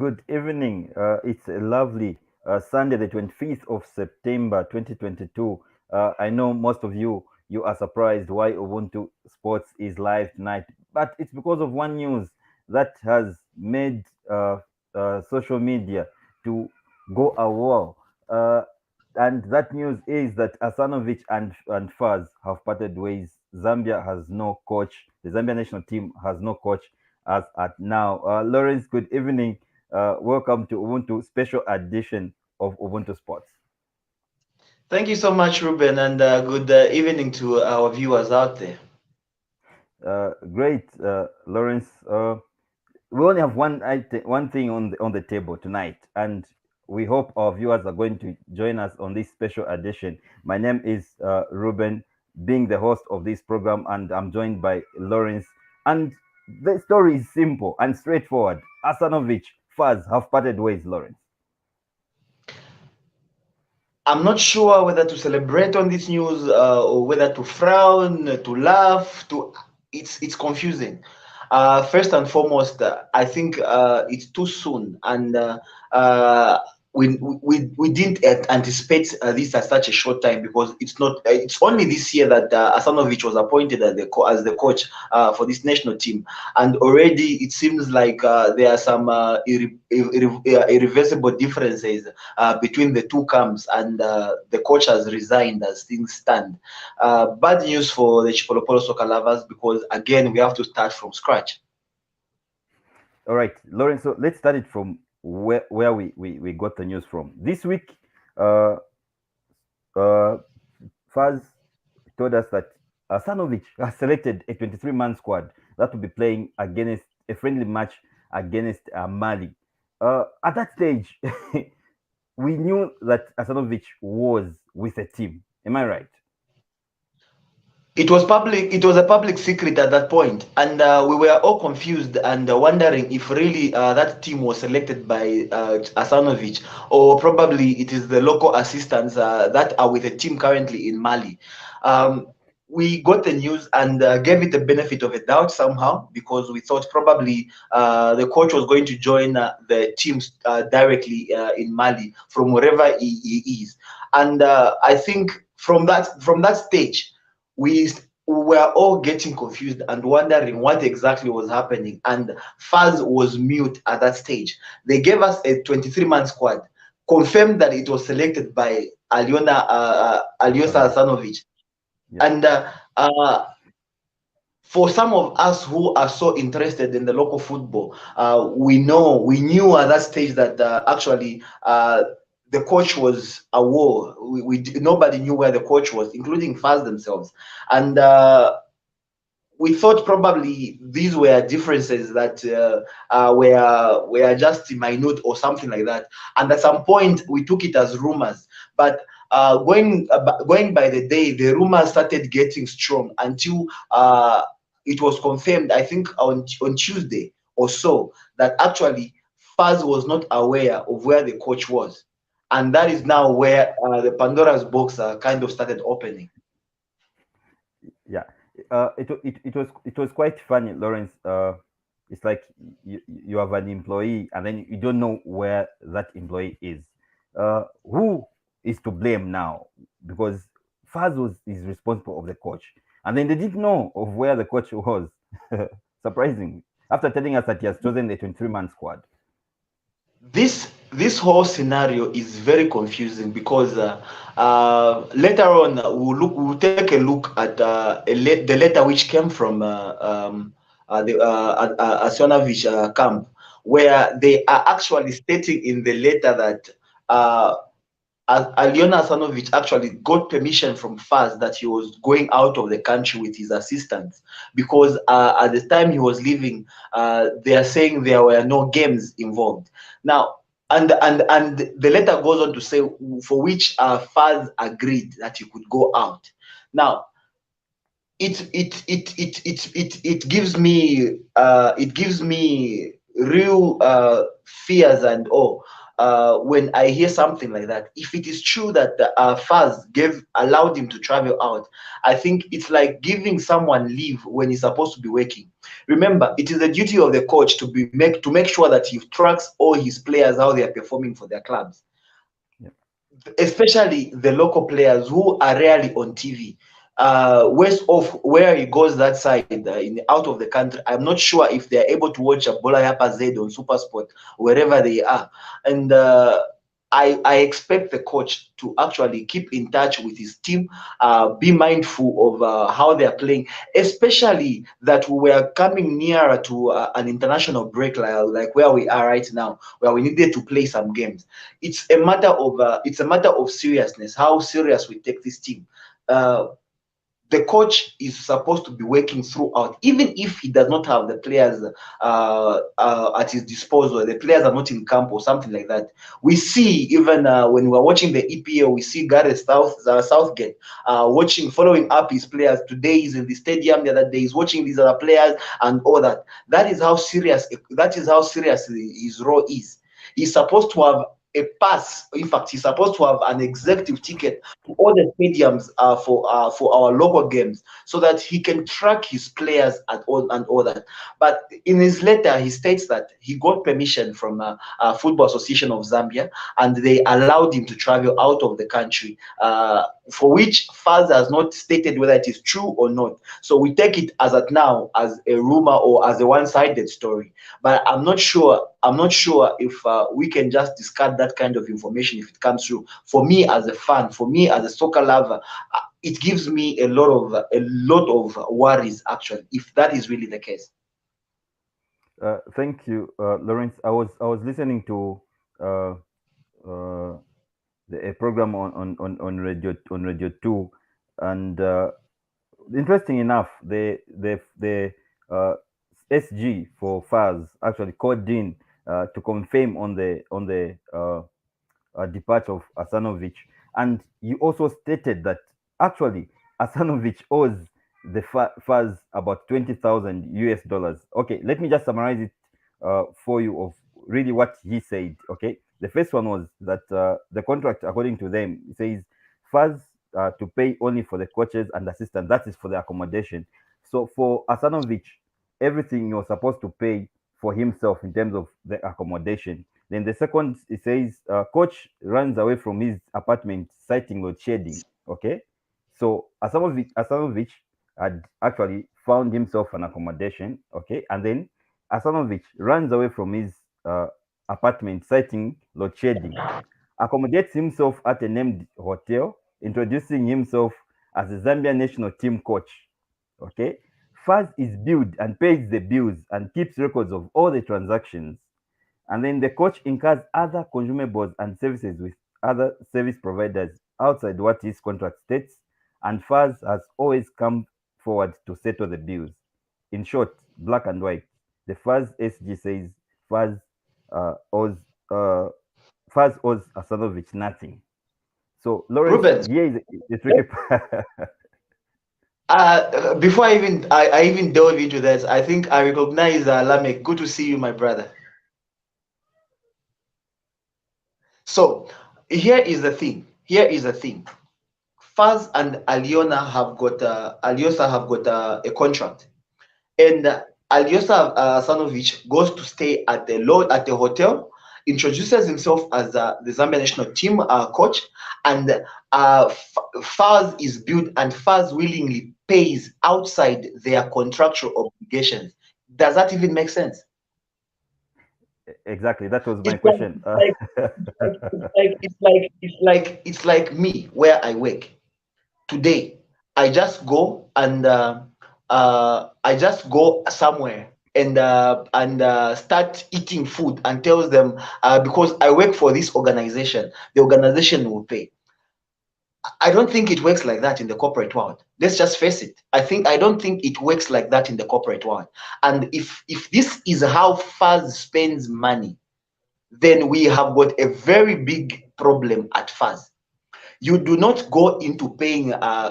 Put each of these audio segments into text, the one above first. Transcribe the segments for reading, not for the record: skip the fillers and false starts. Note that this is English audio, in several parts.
Good evening. It's a lovely Sunday, the 25th of September, 2022. I know most of you are surprised why Ubuntu Sports is live tonight, but it's because of one news that has made social media to go AWOL. Uh, and that news is that Asanovic and FAZ have parted ways. Zambia has no coach. The Zambia national team has no coach as at now. Lawrence, good evening. Welcome to Ubuntu special edition of Ubuntu Sports. Thank you so much, Reuben, and good evening to our viewers out there. Great, Lawrence. We only have one thing on the table tonight, and we hope our viewers are going to join us on this special edition. My name is Reuben, being the host of this program, and I'm joined by Lawrence. And the story is simple and straightforward. Asanovic, Faz have parted ways, Lawrence. I'm not sure whether to celebrate on this news or whether to frown, to laugh. It's confusing. First and foremost, I think it's too soon, and uh, we didn't anticipate this at such a short time because it's not. It's only this year that Asanovic was appointed as as the coach for this national team, and already it seems like there are some irreversible differences between the two camps, and the coach has resigned as things stand. Bad news for the Chipolopolo soccer lovers because again we have to start from scratch. All right, Lawrence. So let's start it from where we got the news from. This week, uh, uh, Faz told us that Asanovic has selected a 23-man squad that will be playing against a friendly match against Mali. At that stage, we knew that Asanovic was with a team. Am I right? It was public. It was a public secret at that point, and we were all confused and wondering if really that team was selected by Asanovic, or probably it is the local assistants that are with the team currently in Mali. Um, we got the news and gave it the benefit of a doubt somehow because we thought probably the coach was going to join the teams directly in Mali from wherever he is, and I think from that stage we were all getting confused and wondering what exactly was happening. And Faz was mute at that stage. They gave us a 23-man squad, confirmed that it was selected by Aliosa Asanovic. Asanovic. Yeah. And for some of us who are so interested in the local football, we knew at that stage that actually the coach was a war. Nobody knew where the coach was, including Faz themselves, and we thought probably these were differences that were just minute or something like that. And at some point, we took it as rumors, but. Going by the day, the rumors started getting strong until it was confirmed, I think on Tuesday or so, that actually Faz was not aware of where the coach was. And that is now where the Pandora's box kind of started opening. Yeah. It was quite funny, Lawrence. It's like you have an employee and then you don't know where that employee is. Who is to blame now? Because Faz is responsible of the coach, and then they didn't know of where the coach was. Surprisingly, after telling us that he has chosen a 23-man squad. This whole scenario is very confusing because later on we'll take a look at the letter which came from the Asionovic camp, where they are actually stating in the letter that uh, Aliona Asanovic actually got permission from FAZ that he was going out of the country with his assistants because at the time he was leaving, they are saying there were no games involved. Now, and the letter goes on to say for which FAZ agreed that he could go out. Now, it gives me real fears and awe when I hear something like that. If it is true that FAZ allowed him to travel out, I think it's like giving someone leave when he's supposed to be working. Remember, it is the duty of the coach to make sure that he tracks all his players how they are performing for their clubs, Yeah. especially the local players who are rarely on TV. West of where he goes that side out of the country, I'm not sure if they're able to watch a Bola FAZ on Supersport wherever they are. And I expect the coach to actually keep in touch with his team, be mindful of how they're playing, especially that we were coming nearer to an international break, like where we are right now, where we needed to play some games. It's a matter of seriousness, how serious we take this team. Uh, the coach is supposed to be working throughout, even if he does not have the players at his disposal. The players are not in camp or something like that. We see even when we're watching the EPL, we see Southgate following up his players. Today he's in the stadium. The other day he's watching these other players and all that. That is how serious. That is how serious his role is. He's supposed to have a pass. In fact, he's supposed to have an executive ticket to all the stadiums for our local games, so that he can track his players and all that. But in his letter, he states that he got permission from Football Association of Zambia, and they allowed him to travel out of the country, for which FAZ has not stated whether it is true or not. So we take it as at now as a rumor or as a one-sided story. But I'm not sure. I'm not sure if we can just discard that kind of information if it comes through. For me as a fan, for me as a soccer lover, it gives me a lot of worries actually, if that is really the case. Thank you, Lawrence. I was listening to uh, uh, a program on Radio Two, and interesting enough, the SG for FAZ actually called in to confirm on the departure of Asanovic. And you also stated that actually Asanovic owes the FAZ about 20,000 US dollars. Okay, let me just summarize it for you of really what he said. Okay, the first one was that the contract, according to them, says FAZ to pay only for the coaches and assistants. That is for the accommodation. So for Asanovic, everything you're supposed to pay for himself in terms of the accommodation. Then the second, it says, coach runs away from his apartment, citing load shedding. Okay, so Asanovic had actually found himself an accommodation. Okay, and then Asanovic runs away from his apartment, citing load shedding. Accommodates himself at a named hotel, introducing himself as the Zambia national team coach. Okay, FAZ is billed and pays the bills and keeps records of all the transactions, and then the coach incurs other consumables and services with other service providers outside what his contract states, and FAZ has always come forward to settle the bills. In short, black and white, the FAZ SG says FAZ owes Asanovic nothing. So, Lawrence, Reuben, here is the tricky part. before I even delve into that, I think I recognize Lameck. Good to see you, my brother. So here is the thing. Here is the thing. Faz and Aliosa have got a contract, and Aliosa Sanovic goes to stay at the hotel, introduces himself as the Zambia national team coach, and Faz is billed, and Faz willingly pays outside their contractual obligations. Does that even make sense? Exactly, that was my It's like question. it's like me where I work. Today I just go and I just go somewhere and start eating food and tells them because I work for this organization, the organization will pay. I don't think it works like that in the corporate world. Let's just face it. I don't think it works like that in the corporate world. And if this is how FAZ spends money, then we have got a very big problem at FAZ. You do not go into paying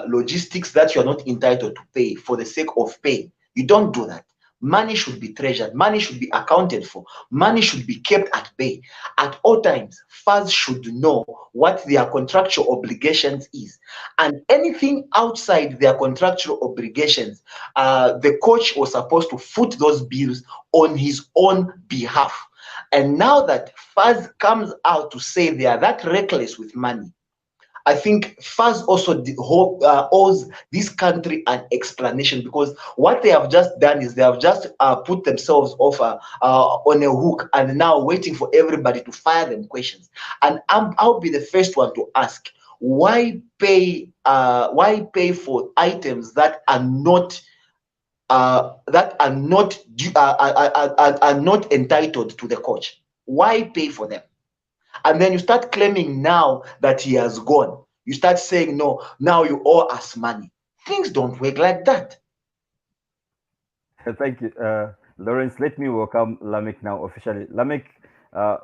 logistics that you're not entitled to pay for the sake of paying. You don't do that. Money should be treasured. Money should be accounted for. Money should be kept at bay. At all times, FAZ should know what their contractual obligations is. And anything outside their contractual obligations, the coach was supposed to foot those bills on his own behalf. And now that FAZ comes out to say they are that reckless with money, I think FAZ also owes this country an explanation, because what they have just done is they have just put themselves off on a hook and now waiting for everybody to fire them questions. And I'll be the first one to ask, why pay for items that are not entitled to the coach? Why pay for them? And then you start claiming now that he has gone. You start saying, no, now you owe us money. Things don't work like that. Thank you, Lawrence. Let me welcome Lameck now officially. Lameck,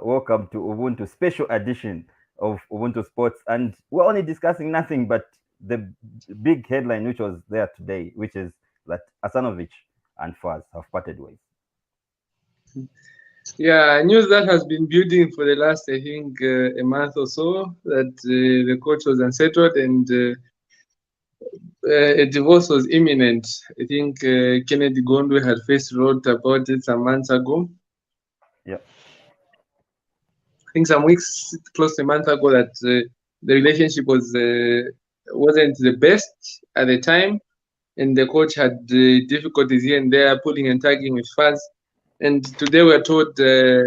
welcome to Ubuntu special edition of Ubuntu Sports, and we're only discussing nothing but the big headline which was there today, which is that Asanovic and FAZ have parted ways. Yeah, news that has been building for the last, I think, a month or so, that the coach was unsettled and a divorce was imminent. I think Kennedy Gondwe had first wrote about it some months ago. Yeah. I think some weeks, close to a month ago, that the relationship wasn't the best at the time, and the coach had difficulties here and there, pulling and tagging with FAZ. And today we're told that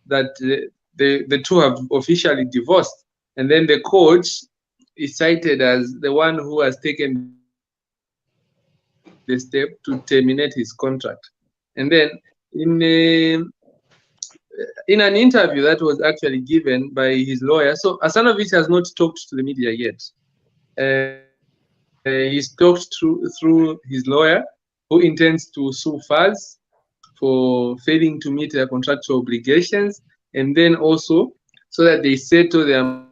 the two have officially divorced. And then the coach is cited as the one who has taken the step to terminate his contract. And then in an interview that was actually given by his lawyer, so Asanovic has not talked to the media yet. He's talked through his lawyer, who intends to sue FAZ for failing to meet their contractual obligations, and then also so that they settle the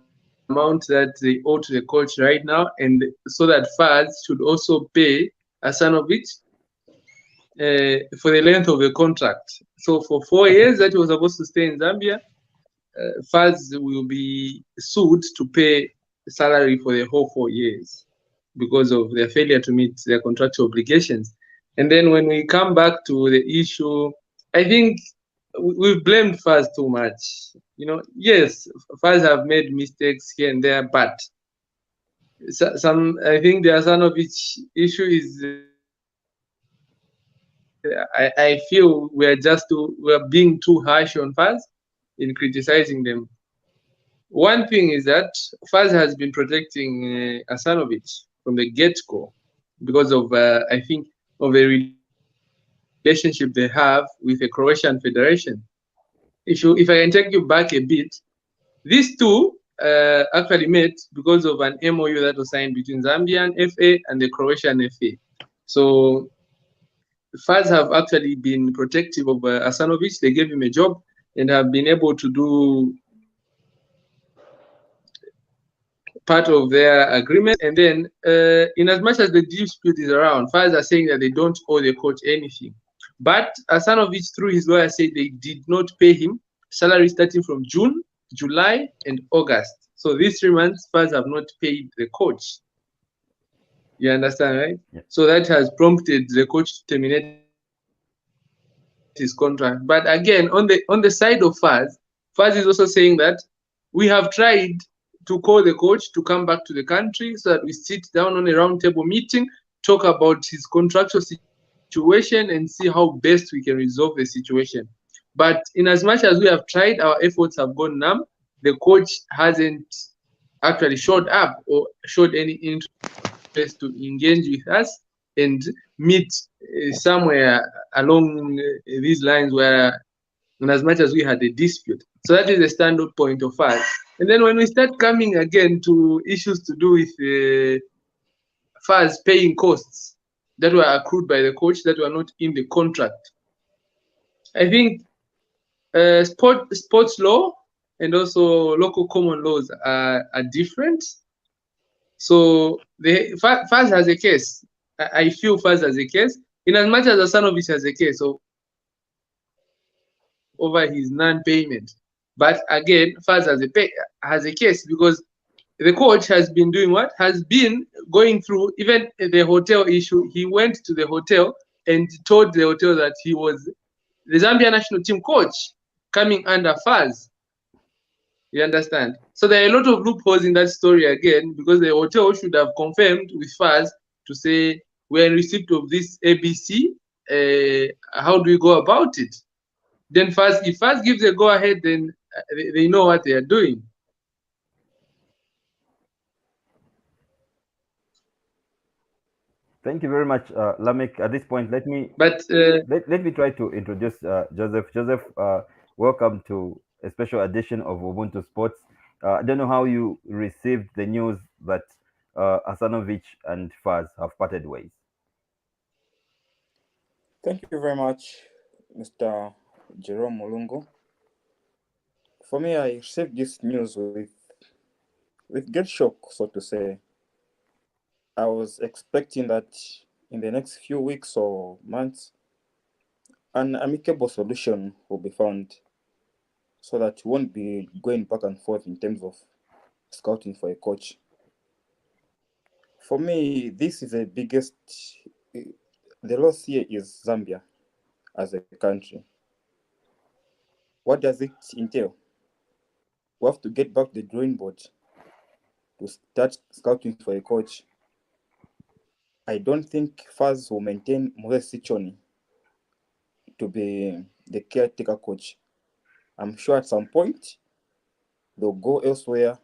amount that they owe to the coach right now, and so that FAZ should also pay Asanovic for the length of the contract. So for 4 years that he was supposed to stay in Zambia, FAZ will be sued to pay salary for the whole 4 years because of their failure to meet their contractual obligations. And then when we come back to the issue, I think we've blamed FAZ too much. Yes, FAZ have made mistakes here and there, but I think the Asanovic issue is, I feel we're being too harsh on FAZ in criticizing them. One thing is that FAZ has been protecting Asanovic from the get-go because of, I think, of a relationship they have with the Croatian Federation. If I can take you back a bit, these two actually met because of an MOU that was signed between Zambian FA and the Croatian FA. So FAZ have actually been protective of Asanovic. They gave him a job and have been able to do part of their agreement. And then in as much as the dispute is around, FAZ are saying that they don't owe the coach anything. But Asanovic, through his lawyer, said they did not pay him salary starting from June, July, and August. So these 3 months, FAZ have not paid the coach. You understand, right? Yeah. So that has prompted the coach to terminate his contract. But again, on the side of FAZ is also saying that we have tried to call the coach to come back to the country so that we sit down on a roundtable meeting, talk about his contractual situation, and see how best we can resolve the situation. But in as much as we have tried, our efforts have gone numb. The coach hasn't actually showed up or showed any interest to engage with us and meet somewhere along these lines where, in as much as we had a dispute. So that is the standard point of us. And then when we start coming again to issues to do with FAZ paying costs that were accrued by the coach that were not in the contract, I think sports law and also local common laws are different. So FAZ has a case. I feel FAZ has a case, in as much as Asanovic has a case over his non-payment, but again, FAZ has a case because the coach has been doing what? Has been going through even the hotel issue. He went to the hotel and told the hotel that he was the Zambia national team coach coming under FAZ. You understand? So there are a lot of loopholes in that story again because the hotel should have confirmed with FAZ to say we're in receipt of this ABC. How do we go about it? Then FAZ, if FAZ gives a go ahead, then they know what they are doing. Thank you very much, Lameck. At this point, But let me try to introduce Joseph. Joseph, welcome to a special edition of Ubuntu Sports. I don't know how you received the news that Asanovic and Faz have parted ways. Thank you very much, Mr. Jerome Mulungu. For me, I received this news with great shock, so to say. I was expecting that in the next few weeks or months, an amicable solution will be found so that we won't be going back and forth in terms of scouting for a coach. For me, this is the biggest. The loss here is Zambia as a country. What does it entail? We have to get back to the drawing board to start scouting for a coach. I don't think FAZ will maintain Moses Sichoni to be the caretaker coach. I'm sure at some point they'll go elsewhere,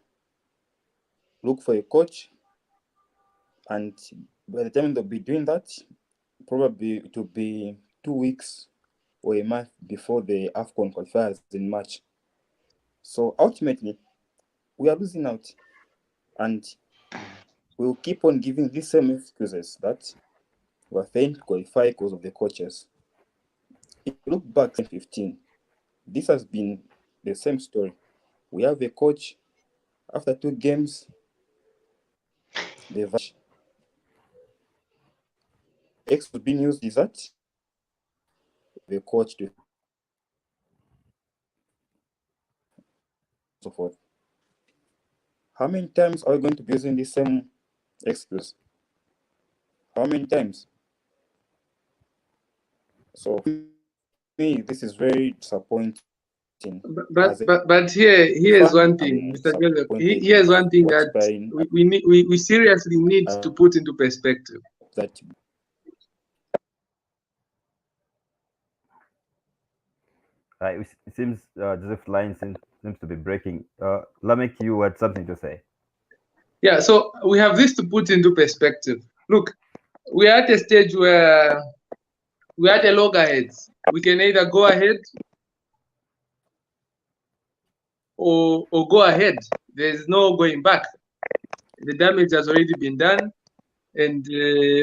look for a coach, and by the time they'll be doing that, probably it will be 2 weeks or a month before the AFCON qualifiers in March. So ultimately, we are losing out, and we'll keep on giving these same excuses that we're failing to qualify because of the coaches. If you look back 2015, this has been the same story. We have a coach, after 2 games, the excuse being used is that the coach to so forth. How many times are we going to be using the same excuse? How many times? So me, this is very disappointing. But here's one thing, Mr. Joseph. Here's one thing that we seriously need to put into perspective. That It seems Joseph's line seems to be breaking. Lameck, you had something to say. Yeah, so we have this to put into perspective. Look, we are at a stage where we're at a loggerheads. We can either go ahead or go ahead. There's no going back. The damage has already been done. And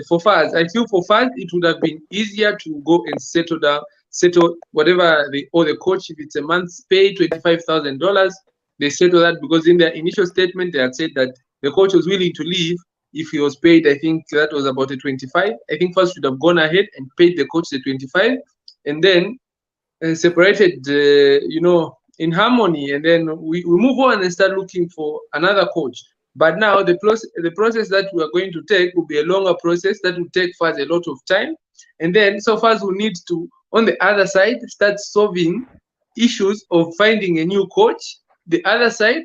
for FAZ, I feel for FAZ, it would have been easier to go and settle whatever they owe the coach. If it's a month's pay, $25,000, they settle that because in their initial statement, they had said that the coach was willing to leave if he was paid. I think that was about a 25. I think FAZ should have gone ahead and paid the coach the 25 and then separated, in harmony. And then we move on and start looking for another coach. But now the process that we are going to take will be a longer process that will take FAZ a lot of time. And then so FAZ will need to, on the other side, start solving issues of finding a new coach. The other side,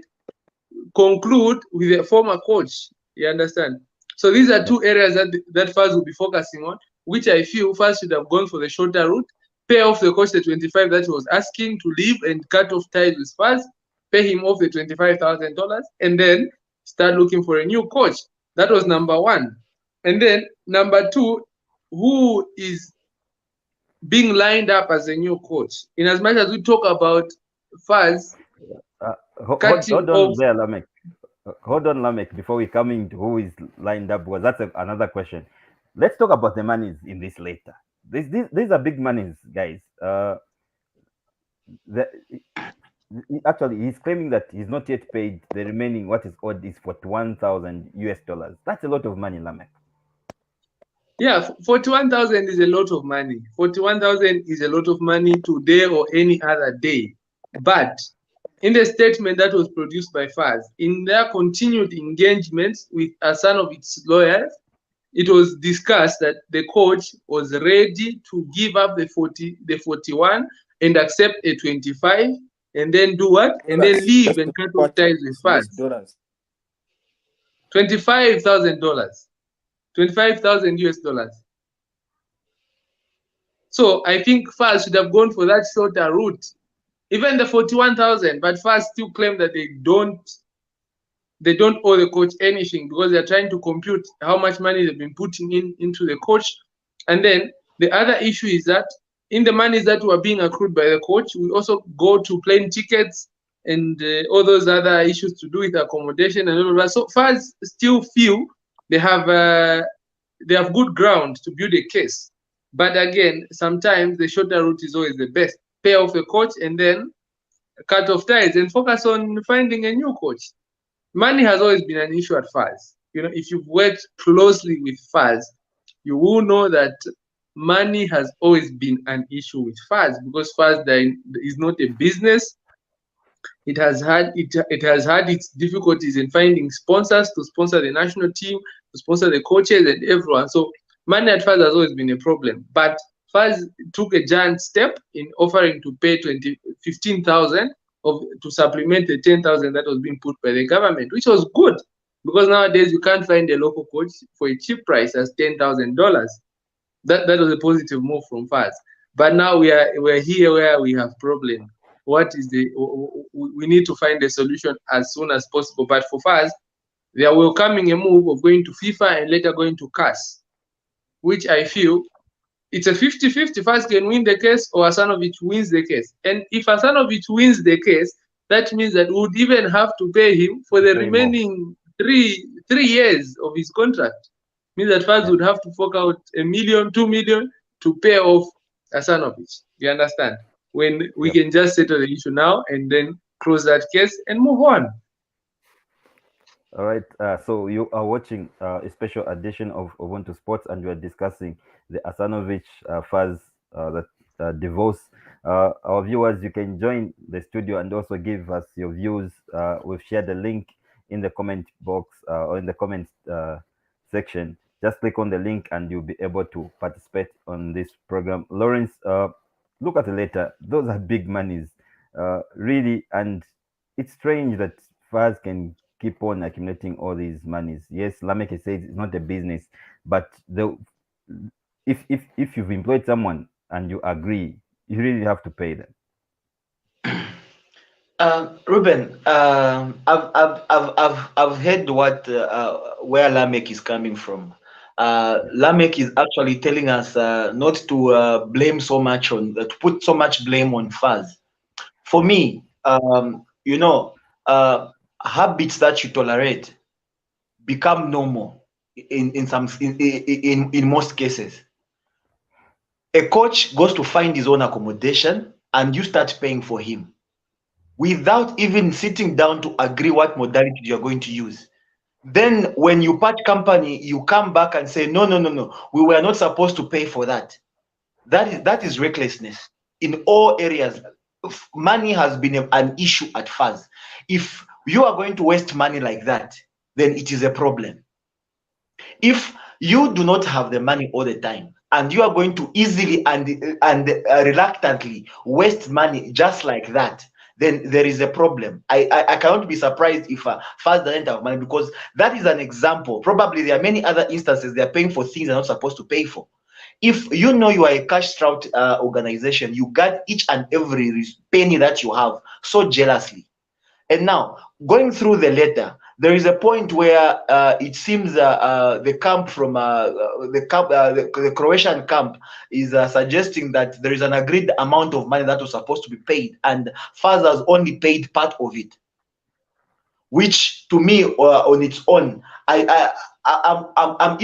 conclude with a former coach. You understand? So these are two areas that FAZ will be focusing on, which I feel FAZ should have gone for the shorter route, pay off the coach the 25 that he was asking to leave and cut off ties with FAZ, pay him off the $25,000, and then start looking for a new coach. That was number one. And then number two, who is being lined up as a new coach? In as much as we talk about FAZ Hold on there, Lameck. Hold on, Lameck, before we come into who is lined up, because that's another question. Let's talk about the monies in this later. These are big monies, guys. Actually, he's claiming that he's not yet paid the remaining what is owed is $41,000 US. That's a lot of money, Lameck. Yeah, 41,000 is a lot of money. 41,000 is a lot of money today or any other day. But in the statement that was produced by FAZ, in their continued engagements with Asanovic's lawyers, it was discussed that the coach was ready to give up the 41 and accept a 25 and then do what? And then Dollars, leave just and to cut off patch up, ties with it's US FAZ. dollars. $25,000. 25,000 US dollars. So I think FAZ should have gone for that shorter route. Even the 41,000, but FAZ still claim that they don't owe the coach anything because they're trying to compute how much money they've been putting into the coach. And then the other issue is that in the monies that were being accrued by the coach, we also go to plane tickets and all those other issues to do with accommodation and all of that. So FAZ still feel they have good ground to build a case. But again, sometimes the shorter route is always the best. Pay off the coach and then cut off ties and focus on finding a new coach. Money has always been an issue at FAZ. You know, if you've worked closely with FAZ, you will know that money has always been an issue with FAZ because FAZ is not a business. It has had its difficulties in finding sponsors to sponsor the national team, to sponsor the coaches and everyone. So money at FAZ has always been a problem. But FAZ took a giant step in offering to pay 15,000 to supplement the 10,000 that was being put by the government, which was good because nowadays you can't find a local coach for a cheap price as $10,000. That was a positive move from FAZ. But now we're here where we have problem. What is we need to find a solution as soon as possible. But for FAZ, they are welcoming a move of going to FIFA and later going to CAS, which I feel it's a 50-50. FAZ can win the case or Asanovic wins the case. And if Asanovic wins the case, that means that we would even have to pay him for the remaining three years of his contract. Means that FAZ would have to fork out $1 million, $2 million to pay off Asanovic. You understand? When we can just settle the issue now and then close that case and move on. All right. So you are watching a special edition of Ubuntu Sports, and we are discussing the Asanovic FAZ divorce. Our viewers, you can join the studio and also give us your views. We've shared the link in the comment box or in the comment section. Just click on the link and you'll be able to participate on this program. Lawrence, look at the letter. Those are big monies, really, and it's strange that FAZ can keep on accumulating all these monies. Yes, Lameck says it's not a business, but if you've employed someone and you agree, you really have to pay them. Reuben, I've heard what where Lameck is coming from. Lameck is actually telling us not to blame so much on to put so much blame on FAZ. For me, you know, habits that you tolerate become normal in most cases. A coach goes to find his own accommodation and you start paying for him without even sitting down to agree what modality you're going to use. Then when you part company, you come back and say, no, we were not supposed to pay for that. That is recklessness in all areas. Money has been an issue at FAZ. If you are going to waste money like that, then it is a problem. If you do not have the money all the time and you are going to easily and reluctantly waste money just like that, then there is a problem. I cannot be surprised if FAZ doesn't have money, because that is an example. Probably there are many other instances they are paying for things they're not supposed to pay for. If you know you are a cash-strapped organization, you guard each and every penny that you have so jealously. And now, going through the letter, there is a point where it seems the camp from the Croatian camp is suggesting that there is an agreed amount of money that was supposed to be paid, and FAZ has only paid part of it, which to me on its own, I'm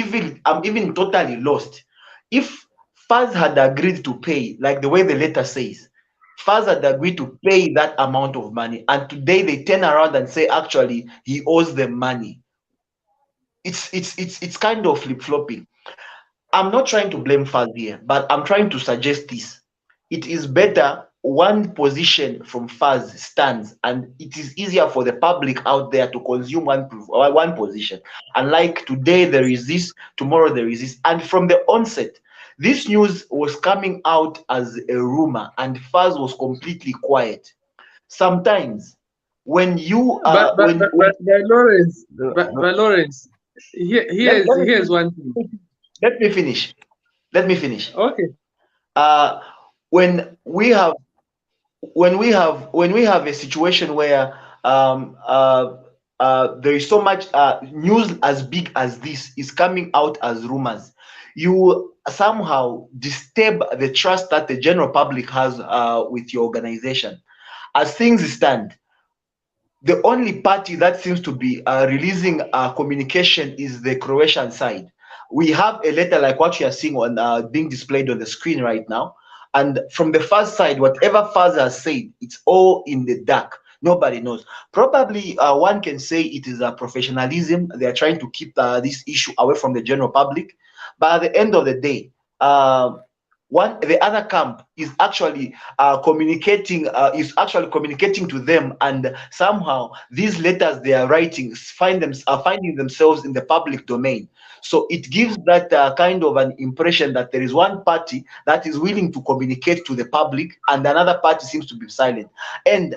even totally lost. If FAZ had agreed to pay, like the way the letter says, FAZ had agreed to pay that amount of money, and today they turn around and say actually he owes them money. It's kind of flip-flopping. I'm not trying to blame FAZ here, but I'm trying to suggest this. It is better one position from FAZ stands, and it is easier for the public out there to consume one position. Unlike today, there is this, tomorrow there is this. And from the onset, this news was coming out as a rumor, and FAZ was completely quiet. Sometimes, when you but Lawrence, No, but Lawrence, here's one thing. let me finish. Let me finish. Okay. When we have a situation where there is so much news as big as this is coming out as rumors, you somehow disturb the trust that the general public has with your organization. As things stand, the only party that seems to be releasing communication is the Croatian side. We have a letter like what you are seeing on being displayed on the screen right now. And from the FAZ side, whatever FAZ has said, it's all in the dark. Nobody knows. Probably one can say it is a professionalism. They are trying to keep this issue away from the general public. But at the end of the day, the other camp is actually communicating to them, and somehow these letters they are writing are finding themselves in the public domain. So it gives that kind of an impression that there is one party that is willing to communicate to the public and another party seems to be silent. And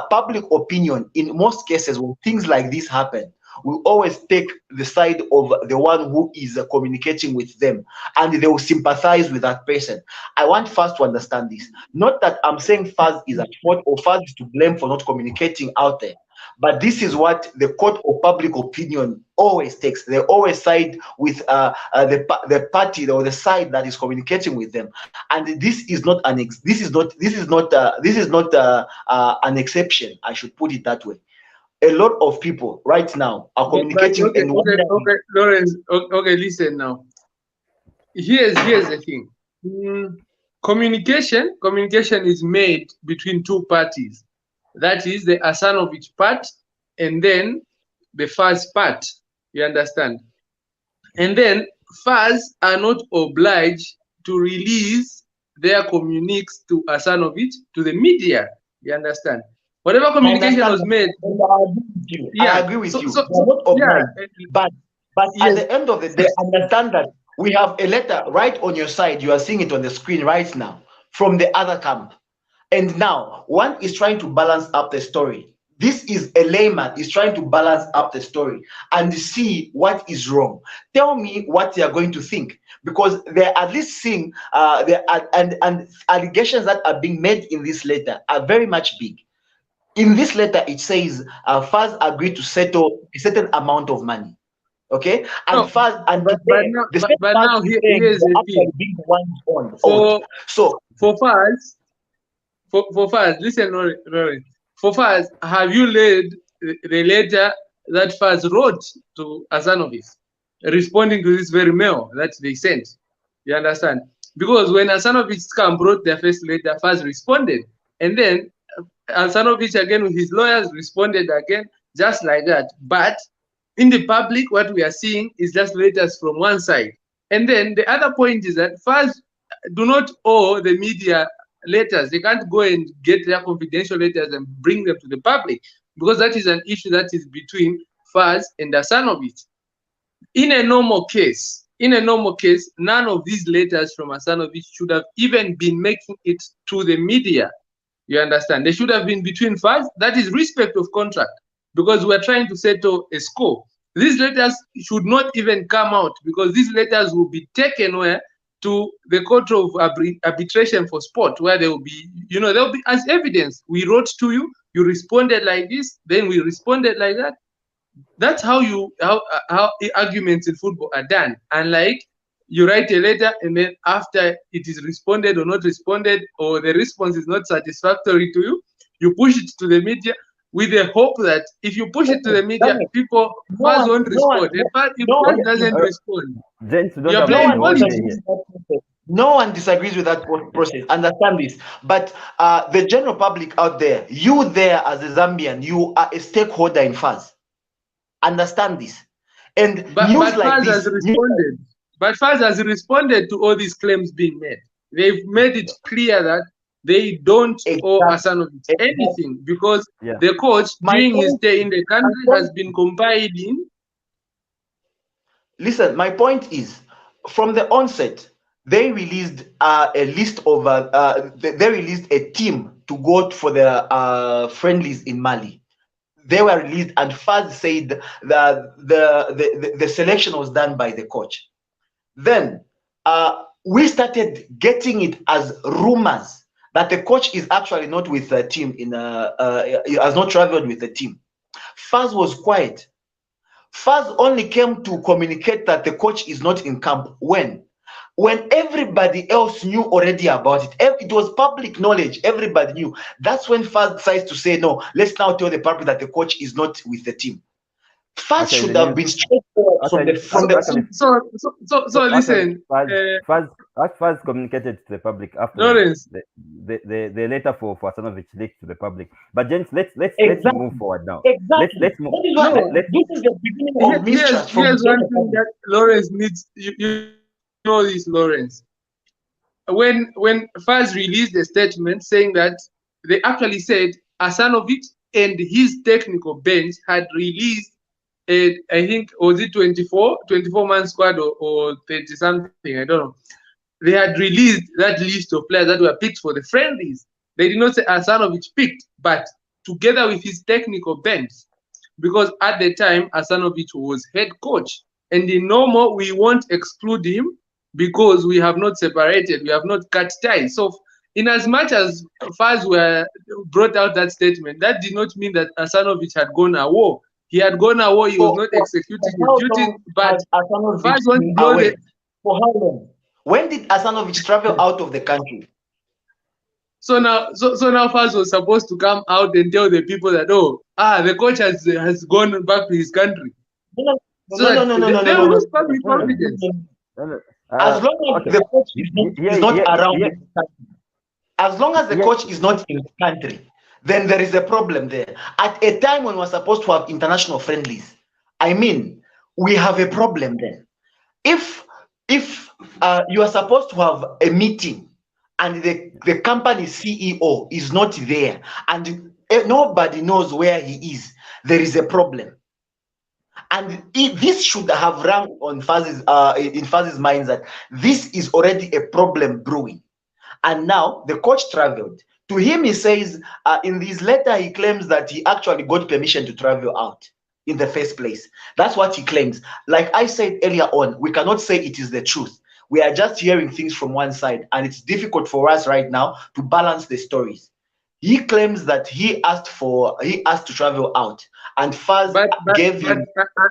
public opinion in most cases when things like this happen will always take the side of the one who is communicating with them, and they will sympathize with that person. I want FAZ to understand this. Not that I'm saying FAZ is at fault or FAZ is to blame for not communicating out there, but this is what the court of public opinion always takes. They always side with the party or the side that is communicating with them, and this is not an exception. I should put it that way. A lot of people right now are communicating okay, and okay, Lawrence, okay, listen now. Here's the thing. Communication is made between two parties. That is the Asanovic part and then the FAZ part. You understand? And then FAZ are not obliged to release their communiques to Asanovic to the media. You understand? Whatever communication was made. I agree with you. Not obliged, but yes. At the end of the day, understand that we have a letter right on your side. You are seeing it on the screen right now from the other camp. And now one is trying to balance up the story. This is a layman is trying to balance up the story and see what is wrong. Tell me what they are going to think, because they're at least seeing and allegations that are being made in this letter are very much big. In this letter, it says FAZ agreed to settle a certain amount of money. Okay, and FAZ and but now here's the thing. For FAZ, listen, Rory. For FAZ, have you read the letter that FAZ wrote to Asanovic, responding to this very mail that they sent? You understand? Because when Asanovic wrote their first letter, FAZ responded, and then Asanovic again with his lawyers responded again, just like that. But in the public, what we are seeing is just letters from one side. And then the other point is that FAZ do not owe the media letters. They can't go and get their confidential letters and bring them to the public, because that is an issue that is between FAZ and Asanovic. In a normal case, none of these letters from Asanovic should have even been making it to the media. You understand? They should have been between FAZ. That is respect of contract, because we are trying to settle a score. These letters should not even come out, because these letters will be taken where to the court of arbitration for sport, where they will be, they'll be as evidence. We wrote to you, you responded like this, then we responded like that. That's how arguments in football are done. Unlike you write a letter and then after it is responded or not responded, or the response is not satisfactory to you, you push it to the media with the hope that if you push it to the media, people won't respond. If FAZ doesn't respond, you're playing politics. No one disagrees with that process. Understand this. But the general public out there, you there as a Zambian, you are a stakeholder in FAZ. Understand this. And but news like FAZ this, has responded. But FAZ has responded to all these claims being made. They've made it clear that they don't owe Exactly. Asanovic Exactly. anything because Yeah. the coach, My during his point, stay in the my country, has point been compiling. Listen, my point is, from the onset, they released a list of they released a team to go for the friendlies in Mali. They were released, and FAZ said that the selection was done by the coach. Then we started getting it as rumors that the coach is actually not with the team has not traveled with the team. FAZ was quiet. FAZ only came to communicate that the coach is not in camp when everybody else knew already about it. It was public knowledge. Everybody knew. That's when FAZ decides to say, no, let's now tell the public that the coach is not with the team. FAZ Actually, the should have news. been straightforward from Actually, the from the actually, So actually, listen, Faz communicated to the public after Lawrence. the letter for Asanovic leaked to the public. But gents, let's move exactly forward now. exactly. Let's move. That is No, why Let's this is the beginning of mistrust from here's the one thing public. that Lawrence needs. You know this, Lawrence. When FAZ released a statement saying that they actually said Asanovic and his technical bench had released I think was it 24-man squad or 30 something, I don't know. They had released that list of players that were picked for the friendlies. They did not say Asanovic picked, but together with his technical bench, because at the time Asanovic was head coach, and in normal we won't exclude him because we have not separated, we have not cut ties. So in as much as FAZ were brought out that statement, that did not mean that Asanovic had gone a war. He had gone a war, he was not For executing his how duties, long but has Asanovic FAZ wants to been blow away? the. For how long? When did Asanovic travel out of the country? So now FAZ was supposed to come out and tell the people that the coach has gone back to his country, No, so no, no, that no, no, no, no, they no, no, lose public no, no, confidence. no. no. As long as Okay. the coach is Yeah, not yeah, around yeah, the country, as long as the yeah. coach is not in the country, then there is a problem there. At a time when we're supposed to have international friendlies, I mean, we have a problem then. If you are supposed to have a meeting and the company CEO is not there and nobody knows where he is, there is a problem. And this should have rung on in Faz's minds that this is already a problem brewing. And now the coach traveled. To him, he says in this letter, he claims that he actually got permission to travel out in the first place. That's what he claims. Like I said earlier on, we cannot say it is the truth. We are just hearing things from one side, and it's difficult for us right now to balance the stories. He claims that he asked to travel out, and Faz But gave him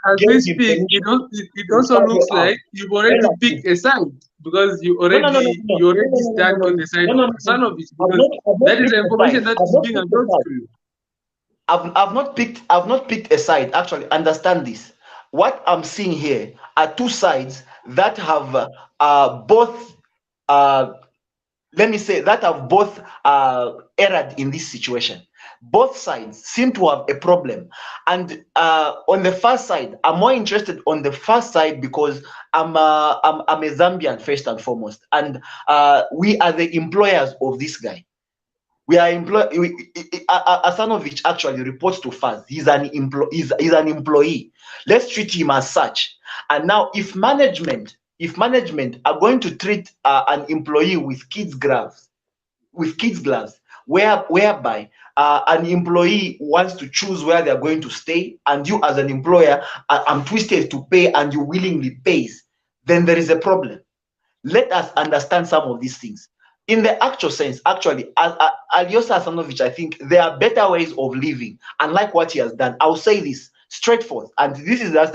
as we speak, permission it to also travel looks out. like you've already Relative. picked a side because No, no, no, no, no, you no, already no, no, stand no, on the side no, of no, no, no, no. Asanovic because I've not that is the picked a information side. that I've is not being picked a announced side. to you. I've not picked a side. Actually, understand this. What I'm seeing here are two sides that have both let me say that have both erred in this situation. Both sides seem to have a problem, and on the first side, I'm more interested on the first side because I'm a Zambian first and foremost, and we are the employers of this guy. We are Asanovic actually reports to FAZ. He's an employee. Let's treat him as such. And now, if management are going to treat an employee with kids gloves, whereby an employee wants to choose where they're going to stay, and you as an employer I'm twisted to pay, and you willingly pays, then there is a problem. Let us understand some of these things. In the actual sense, actually, Aliosa Asanovic, I think there are better ways of living, unlike what he has done. I'll say this straightforward, and this is just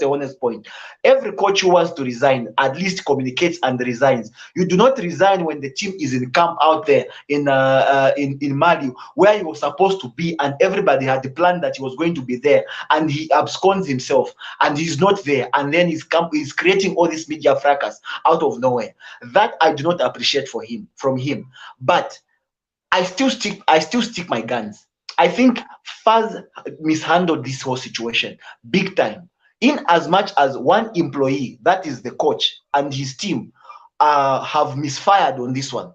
the honest point. Every coach who wants to resign at least communicates and resigns. You do not resign when the team is in camp out there in Mali, where he was supposed to be, and everybody had the plan that he was going to be there, and he absconds himself, and he's not there, and then he's creating all this media fracas out of nowhere. That I do not appreciate from him. But I still stick my guns. I think Faz mishandled this whole situation big time. in as much as one employee, that is the coach, and his team have misfired on this one,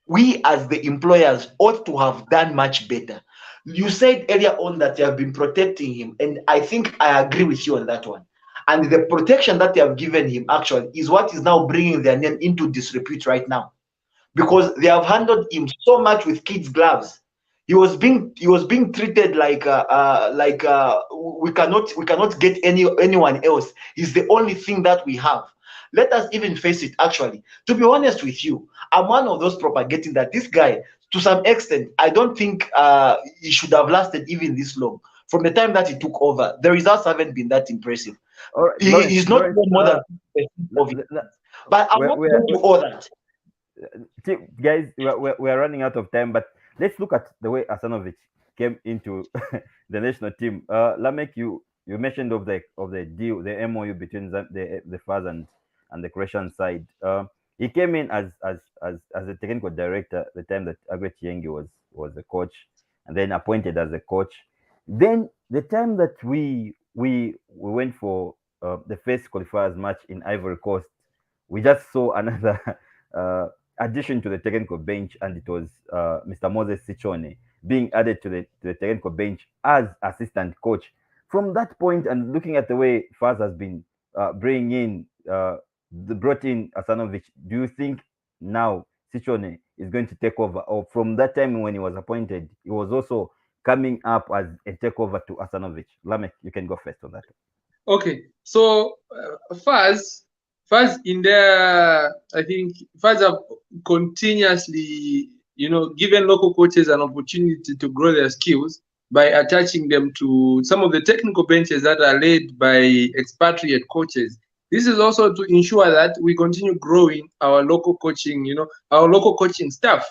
we as the employers ought to have done much better. You said earlier on that you have been protecting him, and I think I agree with you on that one. And the protection that they have given him actually is what is now bringing their name into disrepute right now, because they have handled him so much with kids' gloves. He was being treated like we cannot get anyone else. He's the only thing that we have. Let us even face it. Actually, to be honest with you, I'm one of those propagating that this guy, to some extent, I don't think he should have lasted even this long. From the time that he took over, the results haven't been that impressive. All right, Lawrence, He's not Lawrence, more than 50% of it. But I'm not going to all that. Guys, we're running out of time, but let's look at the way Asanovic came into the national team. Lameck, you mentioned of the deal, the MOU between the FAZ and the Croatian side. He came in as a technical director the time that Agret Yengi was the coach, and then appointed as a coach. Then the time that we went for the first qualifiers match in Ivory Coast, we just saw another addition to the technical bench, and it was Mr. Moses Sichone being added to the technical bench as assistant coach. From that point, and looking at the way FAZ has been bringing in brought in Asanovic, do you think now Sichone is going to take over, or from that time when he was appointed, he was also coming up as a takeover to Asanovic? Lameck, you can go first on that. Okay, so FAZ in there, I think FAZ have continuously, given local coaches an opportunity to grow their skills by attaching them to some of the technical benches that are led by expatriate coaches. This is also to ensure that we continue growing our local coaching, our local coaching staff.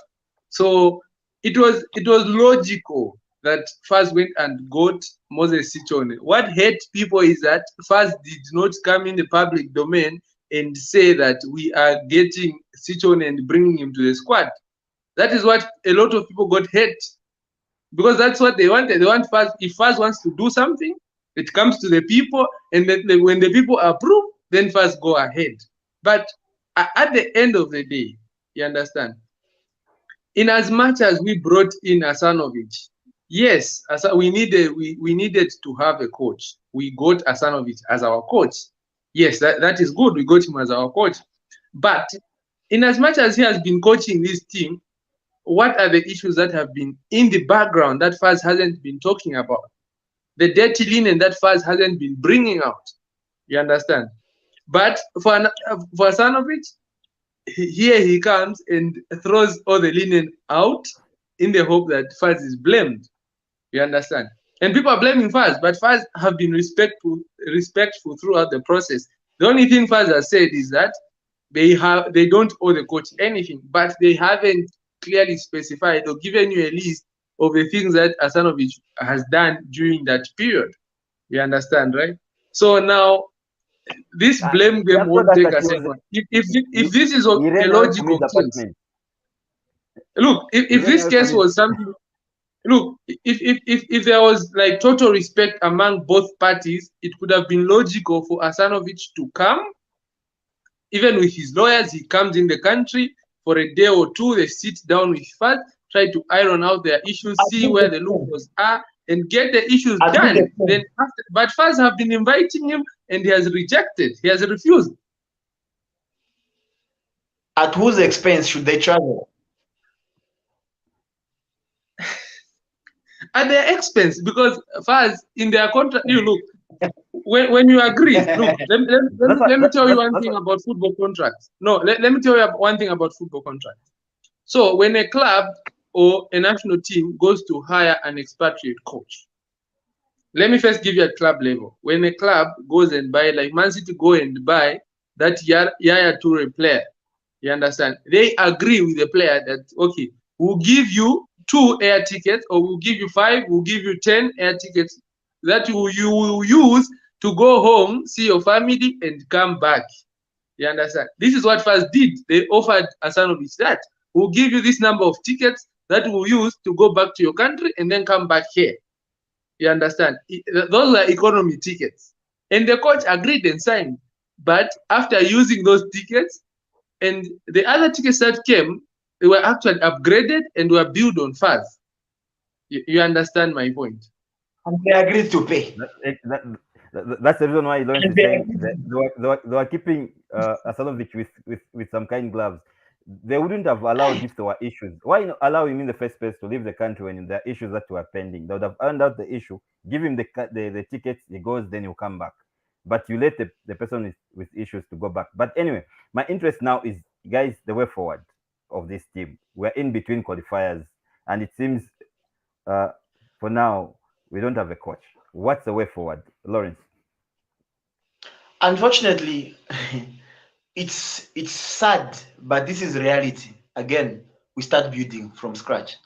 So it was logical that FAZ went and got Moses Sichone. What hurt people is that FAZ did not come in the public domain and say that we are getting Sichone and bringing him to the squad. That is what a lot of people got hurt, because that's what they wanted. They want FAZ. If FAZ wants to do something, it comes to the people, and then when the people approve, then FAZ go ahead. But at the end of the day, you understand, in as much as we brought in Asanovic, yes, we needed to have a coach. We got Asanovic as our coach. Yes, that is good. We got him as our coach. But in as much as he has been coaching this team, what are the issues that have been in the background that FAZ hasn't been talking about? The dirty linen that FAZ hasn't been bringing out. You understand? But for Asanovic, here he comes and throws all the linen out in the hope that FAZ is blamed. You understand? And people are blaming FAZ, but FAZ have been respectful throughout the process. The only thing FAZ has said is that they don't owe the coach anything, but they haven't clearly specified or given you a list of the things that Asanovic has done during that period. You understand, right? So now this blame game won't take a second. If this is a logical case, look, if this case was something, look, if there was like total respect among both parties, it could have been logical for Asanovic to come, even with his lawyers. He comes in the country for a day or two, they sit down with FAZ, try to iron out their issues, see where the loopholes are, and get the issues done. Then but FAZ have been inviting him, and he has rejected. He has refused. At whose expense should they travel? At their expense, because FAZ in their contract, you look, when you agree, look, let me tell you one thing about football contracts. No, let me tell you one thing about football contracts. So when a club or a national team goes to hire an expatriate coach, let me first give you at club level. When a club goes and buy, like Man City go and buy that Yaya Toure player, you understand? They agree with the player that, okay, we'll give you 2 air tickets, or we'll give you 5, we'll give you 10 air tickets that you will use to go home, see your family, and come back. You understand? This is what FAZ did. They offered Asanovic that. We'll give you this number of tickets that we'll use to go back to your country and then come back here. You understand? Those are economy tickets. And the coach agreed and signed. But after using those tickets, and the other tickets that came, they were actually upgraded and were built on FAZ. You understand my point? And they agreed to pay. That's the reason why Lawrence And is saying that they were keeping Asanovic with some kind gloves. They wouldn't have allowed if there were issues. Why not allow him in the first place to leave the country when there are issues that were pending? They would have earned out the issue, give him the tickets, he goes, then he'll come back. But you let the person with issues to go back. But anyway, my interest now is, guys, the way forward of this team. We're in between qualifiers, and it seems uh, for now we don't have a coach. What's the way forward, Lawrence? unfortunately, it's sad, but this is reality. Again, we start building from scratch.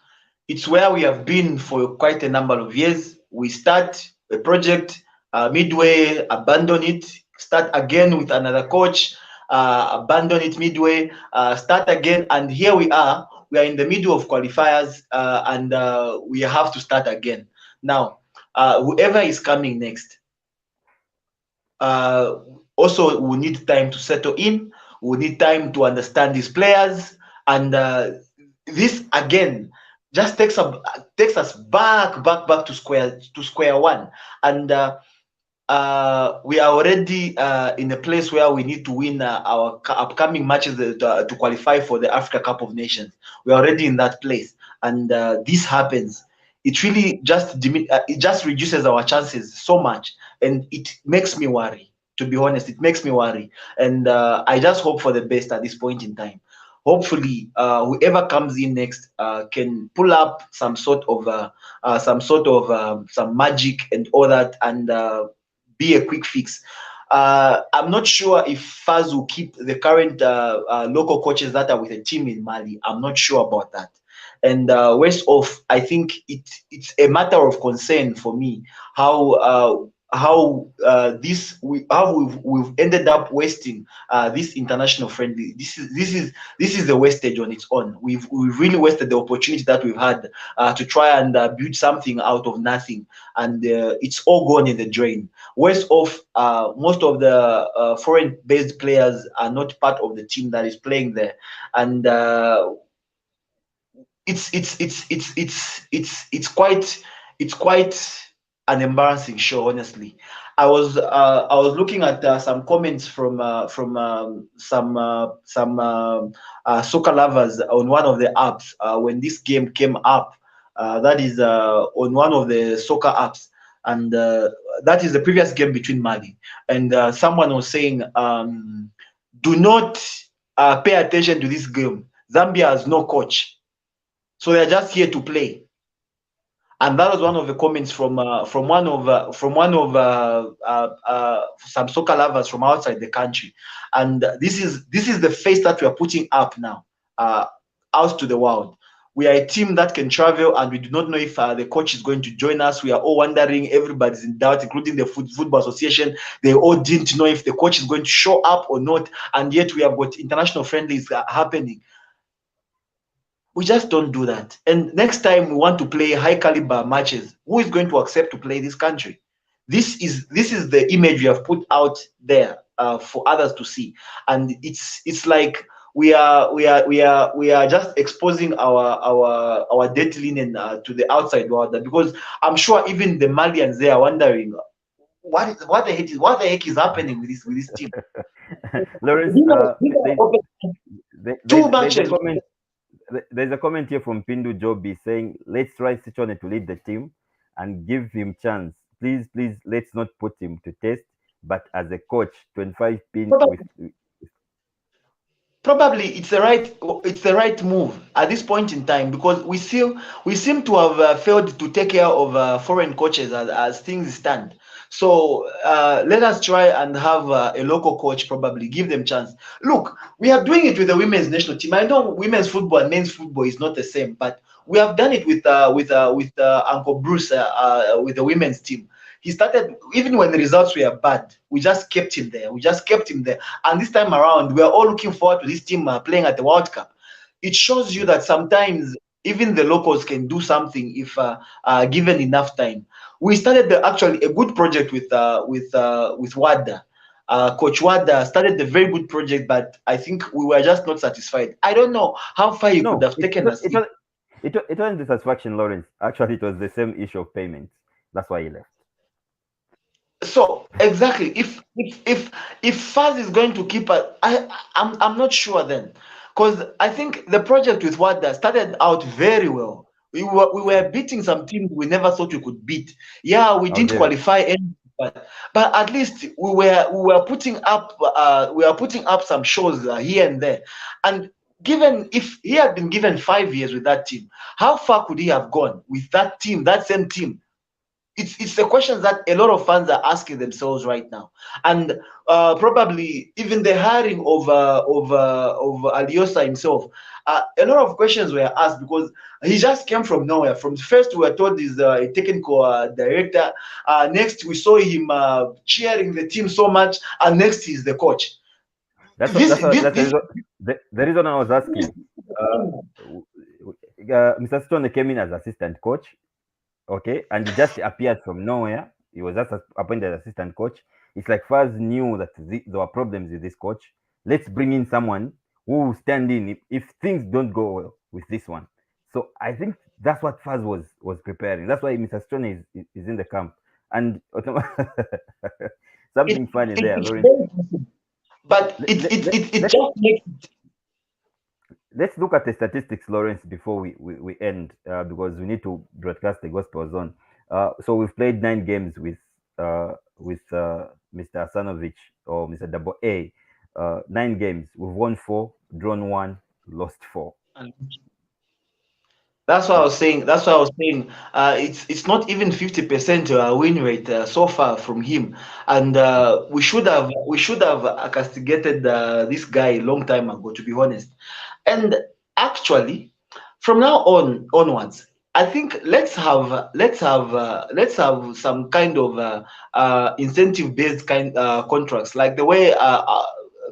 It's where we have been for quite a number of years. We start a project, midway, abandon it, start again with another coach, abandon it midway, start again, and here we are. We are in the middle of qualifiers, and we have to start again. Now, whoever is coming next, uh, also we need time to settle in. We need time to understand these players, and this again just takes us back to square one, and we are already in a place where we need to win our upcoming matches to qualify for the Africa Cup of Nations. We are already in that place, and this happens. It really it just reduces our chances so much, and it makes me worry. To be honest, it makes me worry, and I just hope for the best at this point in time. Hopefully, whoever comes in next can pull up some magic and all that, and be a quick fix. I'm not sure if FAZ will keep the current local coaches that are with a team in Mali. I'm not sure about that. And worst off, I think it's a matter of concern for me how we've ended up wasting this international friendly. This is the wastage on its own. We've really wasted the opportunity that we've had to try and build something out of nothing, and it's all gone in the drain. Worst off, most of the foreign-based players are not part of the team that is playing there, and it's quite an embarrassing show, honestly. I was looking at some comments from some soccer lovers on one of the apps when this game came up. That is on one of the soccer apps, and that is the previous game between Mali. And someone was saying, "Do not pay attention to this game. Zambia has no coach, so they're just here to play." And that was one of the comments from one of some soccer lovers from outside the country. And this is the face that we are putting up now, out to the world. We are a team that can travel, and we do not know if the coach is going to join us. We are all wondering. Everybody's in doubt, including the Football Association. They all didn't know if the coach is going to show up or not. And yet we have got international friendlies happening. We just don't do that. And next time we want to play high caliber matches, who is going to accept to play this country? This is the image we have put out there for others to see, and it's like we are just exposing our dirty linen to the outside world. Because I'm sure even the Malians, they are wondering what the heck is happening with this team. Lawrence, Two matches. There's a comment here from Pindu Joby saying, "Let's try Sichone to lead the team and give him chance. Please, let's not put him to test, but as a coach, 25 pin with." Probably it's the right move at this point in time, because we seem to have failed to take care of foreign coaches as things stand. So let us try and have a local coach, probably give them chance. Look, we are doing it with the women's national team. I know women's football and men's football is not the same, but we have done it with Uncle Bruce with the women's team. He started, even when the results were bad, we just kept him there. And this time around, we are all looking forward to this team playing at the World Cup. It shows you that sometimes even the locals can do something if given enough time. We started actually a good project with Wada. Coach Wada started a very good project, but I think we were just not satisfied. I don't know how far he could No, have taken us. it wasn't dissatisfaction, Lawrence. Actually, it was the same issue of payments. That's why he left. So exactly, if FAZ is going to keep I'm not sure then, because I think the project with Wada started out very well. We were beating some teams we never thought we could beat. Yeah, we didn't Algeria. qualify any, but at least we were putting up some shows here and there. And given if he had been given 5 years with that team, how far could he have gone with that team, that same team? It's the questions that a lot of fans are asking themselves right now, and probably even the hiring of Aliosa himself. A lot of questions were asked because he just came from nowhere. From first, we were told he's a technical director. Next, we saw him cheering the team so much, and next he's the coach. This That's this the reason I was asking. Mr. Stone came in as assistant coach, okay, and he just appeared from nowhere. He was just appointed as assistant coach. It's like Faz knew that there were problems with this coach. Let's bring in someone who will stand in if things don't go well with this one. So I think that's what Faz was preparing. That's why Mr. Stone is in the camp. And it, something funny it, there, it's Lawrence. very possible. But Let, it let, it let, it, it let, just makes let's look at the statistics, Lawrence, before we end, because we need to broadcast the gospel zone. So we've played 9 games with Mr. Asanovic or Mr. Double A. 9 games. We've won 4, drawn 1, lost 4. That's what I It's was saying. That's what I was saying. It's not even 50% win rate so far from him, and we should have castigated this guy a long time ago, to be honest. And actually, from now onwards, I think let's have some kind of incentive based kind contracts, like the way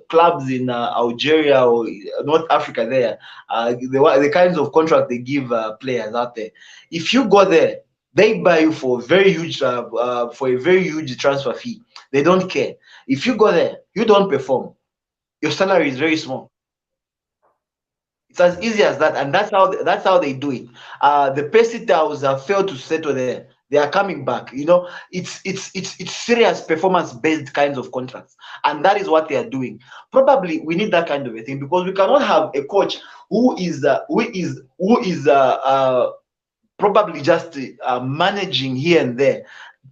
clubs in Algeria or North Africa there, the kinds of contract they give players out there. If you go there, they buy you for a very huge transfer fee. They don't care. If you go there, you don't perform, your salary is very small. It's as yeah. easy as that, and that's how they do it. The Pesitals have failed to settle there. They are coming back. It's serious performance based kinds of contracts, and that is what they are doing. Probably we need that kind of a thing because we cannot have a coach who is probably just managing here and there,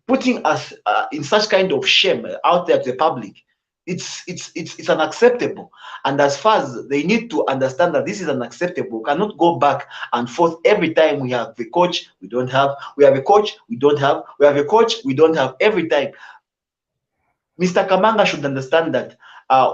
putting us in such kind of shame out there to the public. It's unacceptable. And as far as they need to understand that this is unacceptable, we cannot go back and forth every time we have a coach we don't have, we have a coach we don't have, we have a coach we don't have every time. Mr. Kamanga should understand that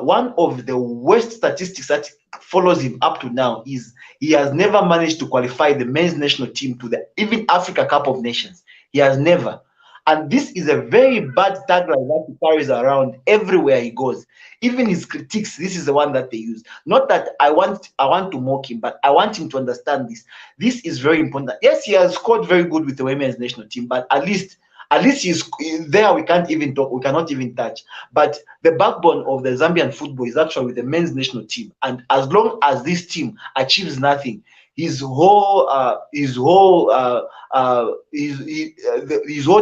one of the worst statistics that follows him up to now is he has never managed to qualify the men's national team to the even Africa Cup of Nations. He has never. And this is a very bad tagline that he carries around everywhere he goes. Even his critics, this is the one that they use. Not that I want to mock him, but I want him to understand this. This is very important. Yes, he has scored very good with the women's national team, but at least he's there. We can't even talk. We cannot even touch. But the backbone of the Zambian football is actually the men's national team. And as long as this team achieves nothing, his whole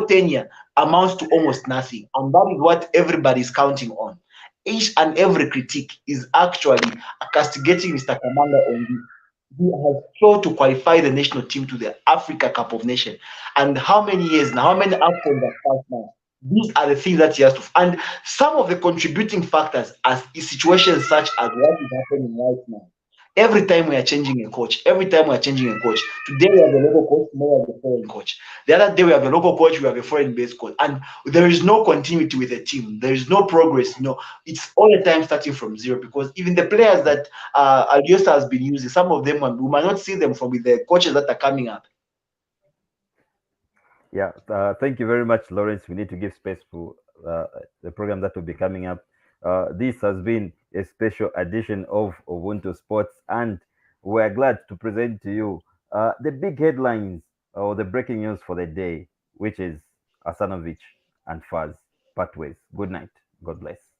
tenure amounts to almost nothing. And that is what everybody is counting on. Each and every critique is actually castigating Mr. Kamanga on this. He has failed to qualify the national team to the Africa Cup of Nations. And how many years now? How many AFCONs have passed now? These are the things that he has to. And some of the contributing factors as situations such as what is happening right now. Every time we are changing a coach, every time we are changing a coach. Today we have a local coach, tomorrow we have a foreign coach. The other day we have a local coach, we have a foreign-based coach, and there is no continuity with the team. There is no progress. No, it's all the time starting from zero because even the players that Aliosta has been using, some of them we might not see them from with the coaches that are coming up. Yeah, thank you very much, Lawrence. We need to give space for uh, the program that will be coming up. This has been a special edition of Ubuntu Sports, and we're glad to present to you The big headlines or the breaking news for the day, which is Asanovic and FAZ part ways. Good night. God bless.